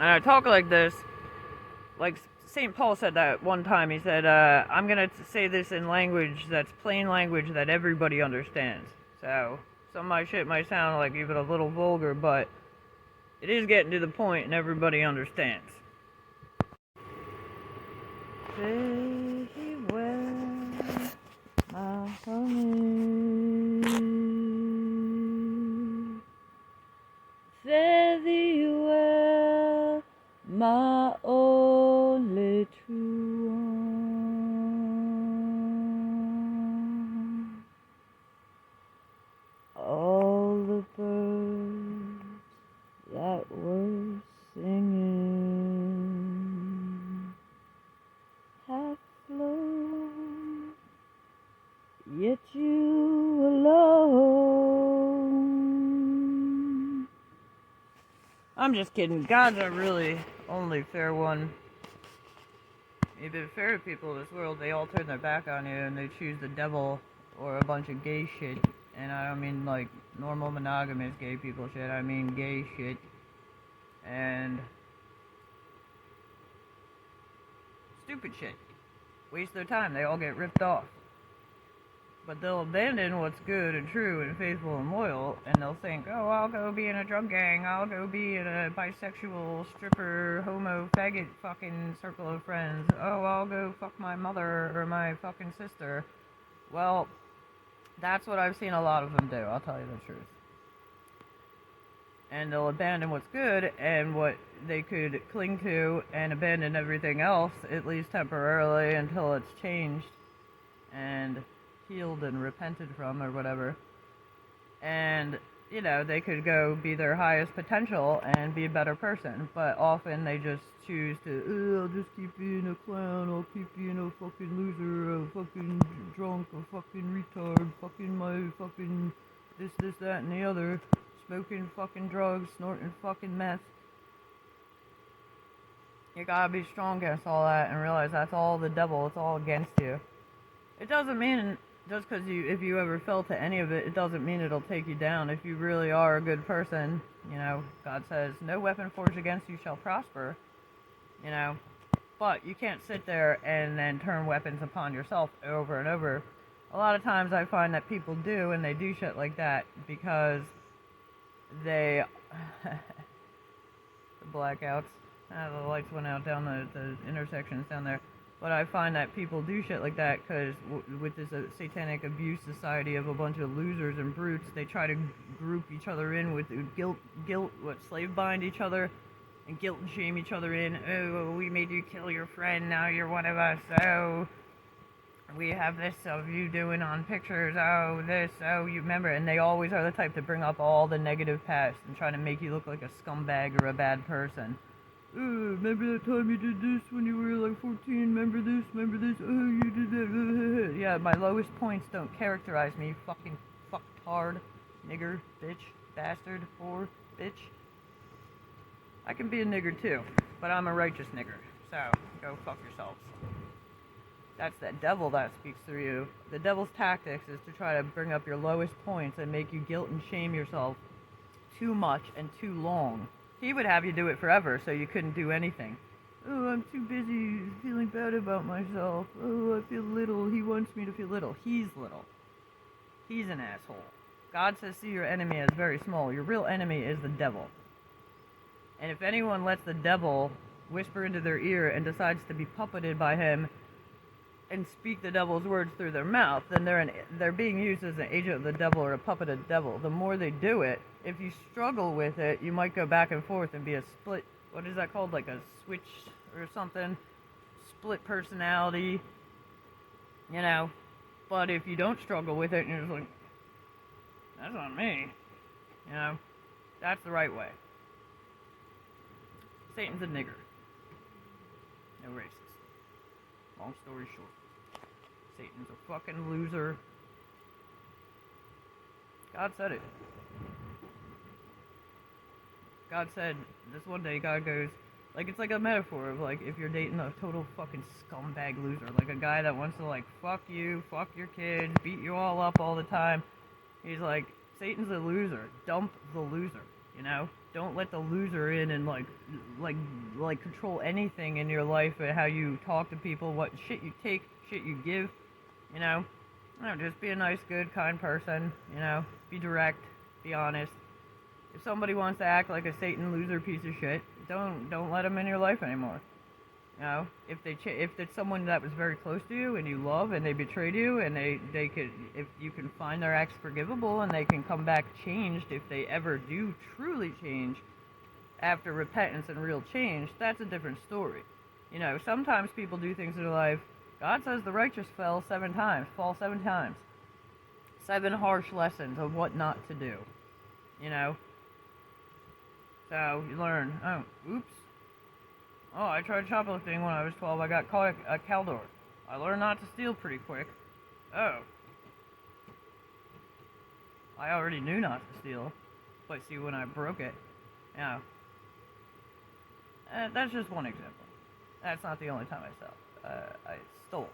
And I talk like this, like St. Paul said that one time. He said, I'm going to say this in language that's plain language that everybody understands. So, some of my shit might sound like even a little vulgar, but it is getting to the point and everybody understands. Very well, my honey. Fare thee well, my only true one. All the birds that were singing have flown, yet you alone. I'm just kidding. God's a really only fair one. You've been fair to people in this world, they all turn their back on you and they choose the devil or a bunch of gay shit. And I don't mean like normal monogamous gay people shit, I mean gay shit. And stupid shit. Waste their time, they all get ripped off. But they'll abandon what's good and true and faithful and loyal, and they'll think, oh, I'll go be in a drug gang, I'll go be in a bisexual, stripper, homo, faggot fucking circle of friends, oh, I'll go fuck my mother or my fucking sister. Well, that's what I've seen a lot of them do, I'll tell you the truth. And they'll abandon what's good and what they could cling to and abandon everything else, at least temporarily, until it's changed and healed and repented from or whatever. And, you know, they could go be their highest potential and be a better person. But often they just choose to, I'll just keep being a clown, I'll keep being a fucking loser, a fucking drunk, a fucking retard, fucking my fucking this, that, and the other, smoking fucking drugs, snorting fucking meth. You gotta be strong against all that and realize that's all the devil, it's all against you. It doesn't mean just because if you ever fell to any of it, it doesn't mean it'll take you down. If you really are a good person, you know, God says, no weapon forged against you shall prosper, you know. But you can't sit there and then turn weapons upon yourself over and over. A lot of times I find that people do, and they do shit like that because they... the blackouts. The lights went out down the intersections down there. But I find that people do shit like that because with this satanic abuse society of a bunch of losers and brutes, they try to group each other in with guilt, slave bind each other and guilt and shame each other in. Oh, we made you kill your friend, now you're one of us. Oh, we have this of you doing on pictures. Oh, this, oh, you remember. And they always are the type to bring up all the negative past and try to make you look like a scumbag or a bad person. Remember that time you did this when you were like 14? Remember this? Oh, you did that. Yeah, my lowest points don't characterize me. Fucking fucktard, nigger, bitch, bastard, whore, bitch. I can be a nigger too, but I'm a righteous nigger. So, go fuck yourselves. That's that devil that speaks through you. The devil's tactics is to try to bring up your lowest points and make you guilt and shame yourself too much and too long. He would have you do it forever so you couldn't do anything. Oh, I'm too busy feeling bad about myself. Oh, I feel little. He wants me to feel little. He's little. He's an asshole. God says see your enemy as very small. Your real enemy is the devil. And if anyone lets the devil whisper into their ear and decides to be puppeted by him and speak the devil's words through their mouth, then they're being used as an agent of the devil or a puppet of the devil. The more they do it, if you struggle with it, you might go back and forth and be a split, what is that called, like a switch or something, split personality, you know. But if you don't struggle with it and you're just like, that's not me, you know, that's the right way. Satan's a nigger. No racist. Long story short. Satan's a fucking loser. God said it. God said, this one day God goes, like, it's like a metaphor of, like, if you're dating a total fucking scumbag loser, like a guy that wants to, like, fuck you, fuck your kids, beat you all up all the time. He's like, Satan's a loser. Dump the loser, you know? don't let the loser in and like like control anything in your life, how you talk to people, what shit you take, shit you give, you know. No, just be a nice, good, kind person, you know. Be direct, be honest. If somebody wants to act like a Satan loser piece of shit, don't let them in your life anymore. You know, if it's someone that was very close to you and you love and they betrayed you and they could, if you can find their acts forgivable and they can come back changed, if they ever do truly change after repentance and real change, that's a different story. You know, sometimes people do things in their life. God says the righteous fall 7 times. 7 harsh lessons of what not to do. You know? So you learn, oh, oops. Oh, I tried shoplifting when I was 12. I got caught at Caldor. I learned not to steal pretty quick. Oh. I already knew not to steal. But see, when I broke it, yeah. That's just one example. That's not the only time I stole.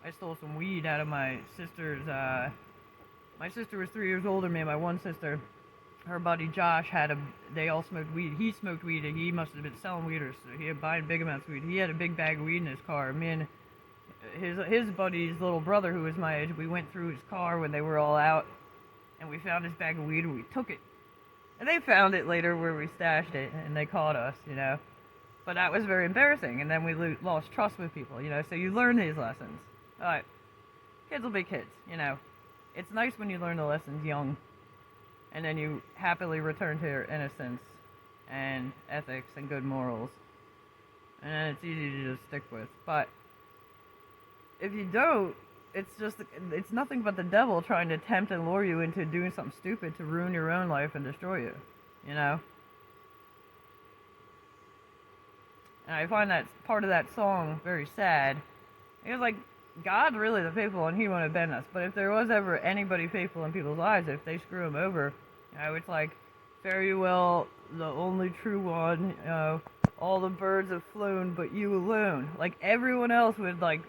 I stole some weed out of my sister's, my sister was 3 years older than me, my one sister. Her buddy Josh they all smoked weed. He smoked weed and he must have been selling weed, or so he had buying big amounts of weed. He had a big bag of weed in his car. Me and his buddy's little brother, who was my age, we went through his car when they were all out, and we found his bag of weed and we took it. And they found it later where we stashed it, and they caught us, you know. But that was very embarrassing, and then we lost trust with people, you know. So you learn these lessons. Alright, kids will be kids, you know. It's nice when you learn the lessons young, and then you happily return to your innocence and ethics and good morals. And then it's easy to just stick with. But if you don't, it's nothing but the devil trying to tempt and lure you into doing something stupid to ruin your own life and destroy you, you know? And I find that part of that song very sad. It's like, God's really the faithful and he won't abandon us. But if there was ever anybody faithful in people's lives, if they screw him over, you know, it's like, fare you well, the only true one, you know, all the birds have flown but you alone. Like, everyone else would, like,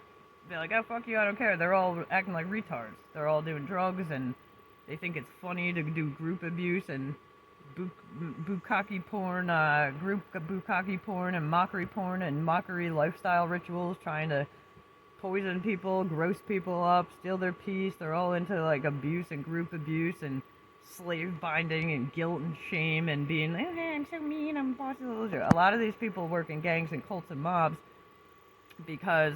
be like, oh, fuck you, I don't care. They're all acting like retards. They're all doing drugs, and they think it's funny to do group abuse and bukkake porn, group bukkake porn and mockery lifestyle rituals, trying to poison people, gross people up, steal their peace. They're all into, like, abuse and group abuse and slave binding and guilt and shame and being like, oh, I'm so mean, I'm boss of the loser. A lot of these people work in gangs and cults and mobs because,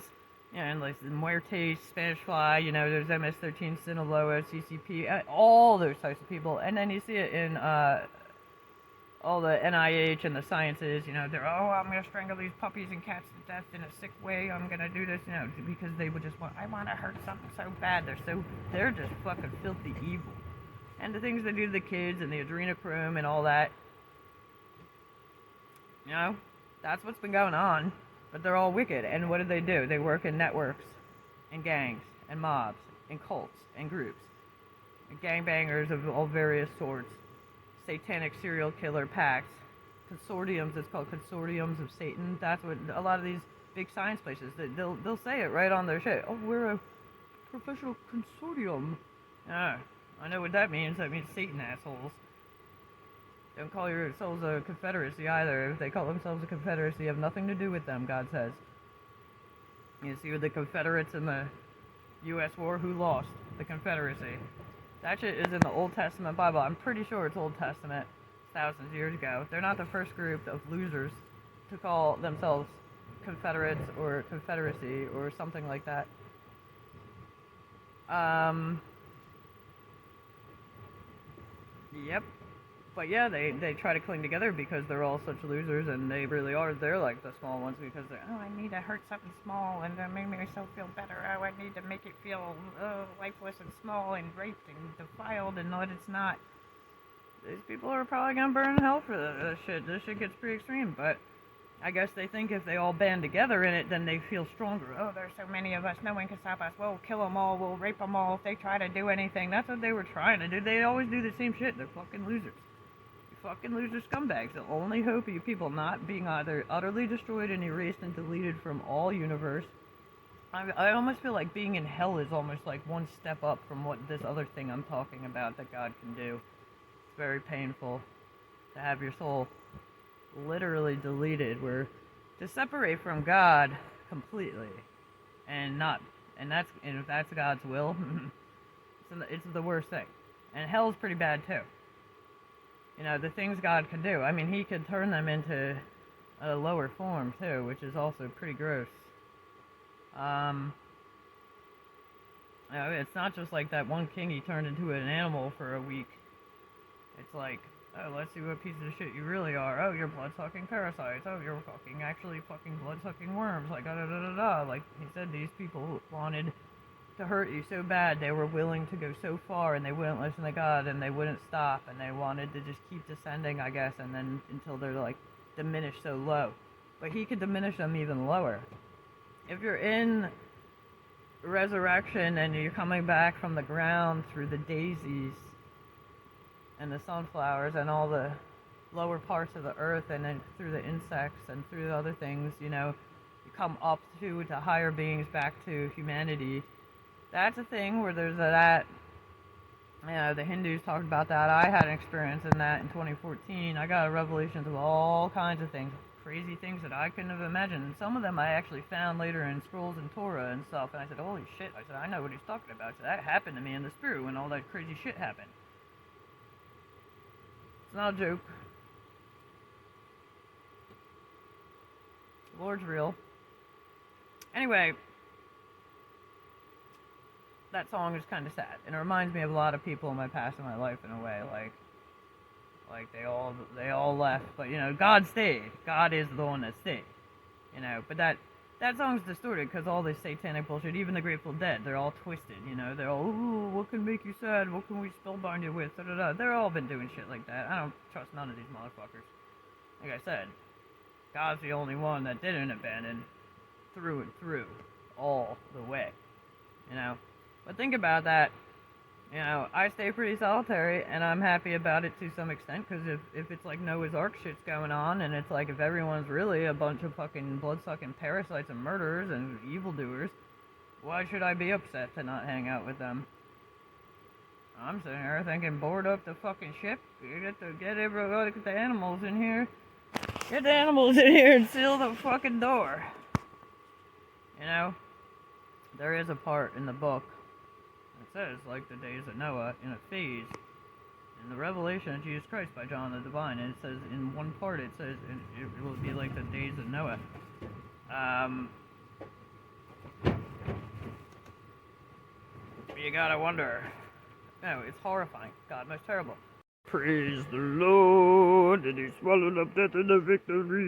you know, and like the Muertes, Spanish Fly, you know, there's MS-13, Sinaloa, CCP, all those types of people. And then you see it in all the NIH and the sciences, you know, they're, oh, I'm going to strangle these puppies and cats to death in a sick way, I'm going to do this, you know, because they would just I want to hurt something so bad. They're just fucking filthy evil. And the things they do to the kids and the adrenochrome and all that, you know, that's what's been going on. But they're all wicked. And what do? They work in networks and gangs and mobs and cults and groups. And gangbangers of all various sorts. Satanic serial killer pacts. Consortiums, it's called consortiums of Satan. That's what a lot of these big science places, they'll say it right on their shit. Oh, we're a professional consortium. Ah, I know what that means. That means Satan, assholes. Don't call yourselves a confederacy either. If they call themselves a confederacy, you have nothing to do with them, God says. You see, with the Confederates in the U.S. war, who lost? The Confederacy. That shit is in the Old Testament Bible. I'm pretty sure it's Old Testament, thousands of years ago. They're not the first group of losers to call themselves Confederates or Confederacy or something like that. Yep. But yeah, they try to cling together because they're all such losers, and they really are. They're like the small ones because they're, oh, I need to hurt something small and make myself feel better. Oh, I need to make it feel lifeless and small and raped and defiled, and no, it's not. These people are probably gonna burn in hell for this shit. This shit gets pretty extreme, but I guess they think if they all band together in it, then they feel stronger. Oh, there's so many of us, no one can stop us. We'll kill them all, we'll rape them all if they try to do anything. That's what they were trying to do. They always do the same shit. They're fucking losers. You fucking loser scumbags. The only hope of you people not being either utterly destroyed and erased and deleted from all universe. I almost feel like being in hell is almost like one step up from what this other thing I'm talking about that God can do. It's very painful to have your soul literally deleted, where to separate from God completely, and not, and if that's God's will, it's the worst thing. And hell's pretty bad too. You know, the things God can do. I mean, He could turn them into a lower form too, which is also pretty gross. You know, it's not just like that one king he turned into an animal for a week. It's like, oh, let's see what piece of shit you really are. Oh, you're blood-sucking parasites. Oh, you're fucking blood-sucking worms. Like, da da da da da. Like he said, these people wanted to hurt you so bad, they were willing to go so far, and they wouldn't listen to God, and they wouldn't stop, and they wanted to just keep descending, I guess, and then until they're like diminished so low. But He could diminish them even lower. If you're in resurrection and you're coming back from the ground through the daisies and the sunflowers and all the lower parts of the earth, and then through the insects and through the other things, you know, you come up to higher beings, back to humanity. That's a thing where there's that, you know, the Hindus talked about that. I had an experience in that in 2014. I got revelations of all kinds of things, crazy things that I couldn't have imagined. And some of them I actually found later in scrolls and Torah and stuff. And I said, holy shit. I said, I know what he's talking about. So that happened to me in the spirit when all that crazy shit happened. It's not a joke. The Lord's real. Anyway, that song is kind of sad, and it reminds me of a lot of people in my past in my life in a way. Like they all left, but you know, God stayed. God is the one that stayed. You know, but that song's distorted because all this satanic bullshit. Even the Grateful Dead, they're all twisted. You know, they're all, ooh, what can make you sad? What can we spellbind you with? Da da da. They're all been doing shit like that. I don't trust none of these motherfuckers. Like I said, God's the only one that didn't abandon through and through, all the way. You know. But think about that, you know, I stay pretty solitary, and I'm happy about it to some extent, because if it's like Noah's Ark shit's going on, and it's like if everyone's really a bunch of fucking blood-sucking parasites and murderers and evildoers, why should I be upset to not hang out with them? I'm sitting here thinking, board up the fucking ship, get the animals in here, get the animals in here and seal the fucking door. You know, there is a part in the book, it says, like the days of Noah, in a phase, in the revelation of Jesus Christ by John the Divine, and it says, in one part, it says, it will be like the days of Noah. You gotta wonder. No, it's horrifying. God, most terrible. Praise the Lord, and He swallowed up death in the victory.